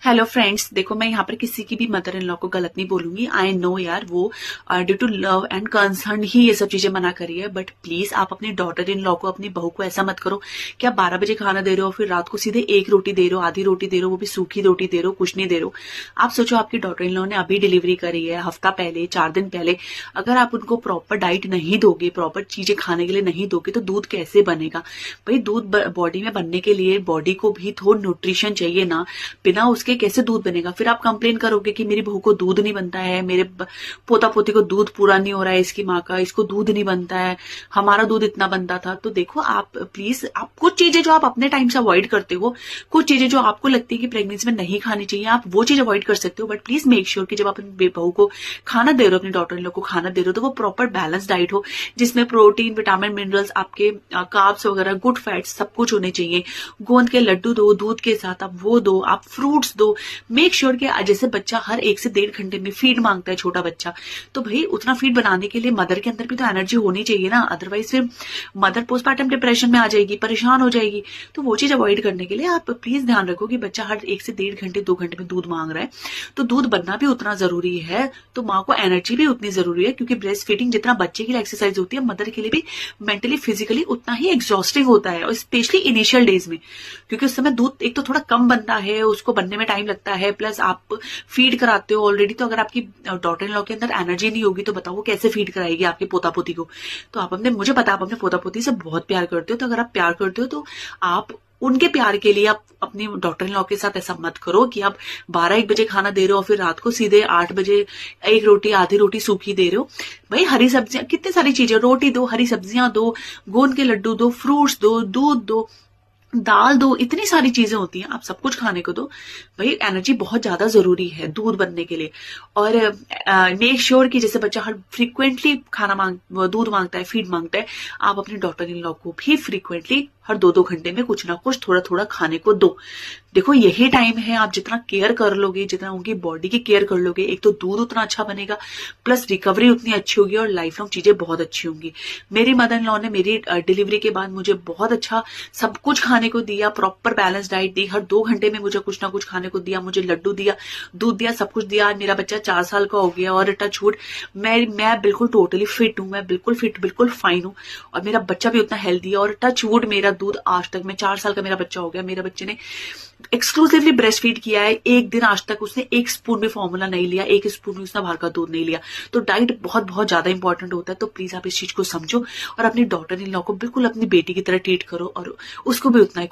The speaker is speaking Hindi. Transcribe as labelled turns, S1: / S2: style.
S1: हेलो फ्रेंड्स, देखो मैं यहाँ पर किसी की भी मदर इन लॉ को गलत नहीं बोलूंगी। आई नो यार, वो due to love and concern ही ये सब चीजें मना करी है। बट प्लीज आप अपनी डॉटर इन लॉ को, अपनी बहू को ऐसा मत करो कि आप 12 बजे खाना दे रहे हो, फिर रात को सीधे एक रोटी दे रहे हो, आधी रोटी दे रहे हो, वो भी सूखी रोटी दे रहे हो, कुछ नहीं दे रहे हो। आप सोचो, आपकी डॉटर इन लॉ ने अभी डिलीवरी करी है, हफ्ता पहले, 4 दिन पहले। अगर आप उनको प्रॉपर डाइट नहीं दोगे, प्रॉपर चीजें खाने के लिए नहीं दोगे, तो दूध कैसे बनेगा भाई? दूध बॉडी में बनने के लिए बॉडी को भी थोड़ा न्यूट्रिशन चाहिए ना। बिना उसके कैसे दूध बनेगा? फिर आप कंप्लेन करोगे कि मेरी बहू को दूध नहीं बनता है, मेरे पोता पोती को दूध पूरा नहीं हो रहा है, इसकी माँ का, इसको दूध नहीं बनता है, हमारा दूध इतना बनता था। तो देखो आप प्लीज, आप कुछ चीजें जो आप अपने टाइम से अवॉइड करते हो, कुछ चीजें जो आपको लगती है कि प्रेगनेंसी में नहीं खानी चाहिए, आप वो चीज अवॉइड कर सकते हो। बट प्लीज मेक श्योर कि जब आप अपनी बहू को खाना दे रहे हो, अपनी डॉटर इन लॉ को खाना दे रहे हो, तो वो प्रॉपर बैलेंस डाइट हो, जिसमें प्रोटीन, विटामिन, मिनरल्स, आपके कार्ब्स वगैरह, गुड फैट्स सब कुछ होने चाहिए। गोंद के लड्डू दो दूध के साथ, आप वो दो, आप फ्रूट्स दो। मेक श्योर कि जैसे बच्चा हर 1 से 1.5 घंटे में फीड मांगता है, छोटा बच्चा, तो भाई उतना फीड बनाने के लिए मदर के अंदर भी तो एनर्जी होनी चाहिए ना। अदरवाइज फिर मदर पोस्टमार्टम डिप्रेशन में आ जाएगी, परेशान हो जाएगी। तो वो चीज अवॉइड करने के लिए आप प्लीज ध्यान रखो कि बच्चा हर 1 से 1.5 घंटे 2 घंटे में दूध मांग रहा है, तो दूध बनना भी उतना जरूरी है। तो माँ को एनर्जी भी उतनी जरूरी है, क्योंकि ब्रेस्ट फीडिंग जितना बच्चे के लिए एक्सरसाइज होती है, मदर के लिए भी मेंटली फिजिकली उतना ही एग्जॉस्टिंग होता है, और स्पेशली इनिशियल डेज में, क्योंकि उस समय दूध एक तो थोड़ा कम बनता है, उसको बनने में टाइम लगता है, प्लस आप फीड कराते हो ऑलरेडी। तो अगर आपकी डॉटर इन लॉ के अंदर एनर्जी नहीं होगी, तो बताओ वो कैसे फीड कराएगी आपके पोता पोती को? तो आप अपने, मुझे पता आप अपने पोता पोती से बहुत प्यार करते हो, तो अगर आप प्यार करते हो तो आप उनके प्यार के लिए आप अपनी डॉटर इन लॉ के साथ ऐसा मत करो कि आप 12-1 बजे खाना दे रहे हो, फिर रात को सीधे 8 बजे एक रोटी, आधी रोटी सूखी दे रहे हो। भाई हरी सब्जियां, कितनी सारी चीजें, रोटी दो, हरी सब्जियां दो, गोंद के लड्डू दो, फ्रूट्स दो, दूध दो, दाल दो, इतनी सारी चीजें होती हैं, आप सब कुछ खाने को दो। भाई एनर्जी बहुत ज्यादा जरूरी है दूध बनने के लिए। और मेक श्योर कि जैसे बच्चा हर फ्रीक्वेंटली दूध मांगता है, फीड मांगता है, आप अपनी डॉटर इन लॉ को भी फ्रीक्वेंटली हर 2-2 घंटे में कुछ ना कुछ थोड़ा थोड़ा खाने को दो। देखो यही टाइम है, आप जितना केयर कर लोगे, जितना उनकी बॉडी की केयर कर लोगे, एक तो दूध उतना अच्छा बनेगा, प्लस रिकवरी उतनी अच्छी होगी, और लाइफ लॉन्ग चीजें बहुत अच्छी होंगी। मेरी मदर इन लॉ ने मेरी डिलीवरी के बाद मुझे बहुत अच्छा सब कुछ खाने को दिया, प्रॉपर बैलेंस डाइट दी, हर 2 घंटे में मुझे कुछ ना कुछ खाने को दिया, मुझे लड्डू दिया, दूध दिया, सब कुछ दिया। आज मेरा बच्चा 4 साल का हो गया, और टच वुड मैं बिल्कुल टोटली फिट हूँ, मैं बिल्कुल फिट, बिल्कुल फाइन हूँ, और मेरा बच्चा भी उतना हेल्दी है। और टच वुड मेरा दूध आज तक, मैं 4 साल का मेरा बच्चा हो गया, मेरे बच्चे ने एक्सक्लूसिवली ब्रेस्ट फीड किया है। एक दिन आज तक उसने 1 स्पून भी फॉर्मूला नहीं लिया, 1 स्पून भी उसने बाहर का दूध नहीं लिया। तो डाइट बहुत बहुत ज्यादा इंपॉर्टेंट होता है। तो प्लीज आप इस चीज को समझो, और अपनी डॉटर इन लॉ को बिल्कुल अपनी बेटी की तरह ट्रीट करो, और उसको भी उतना ही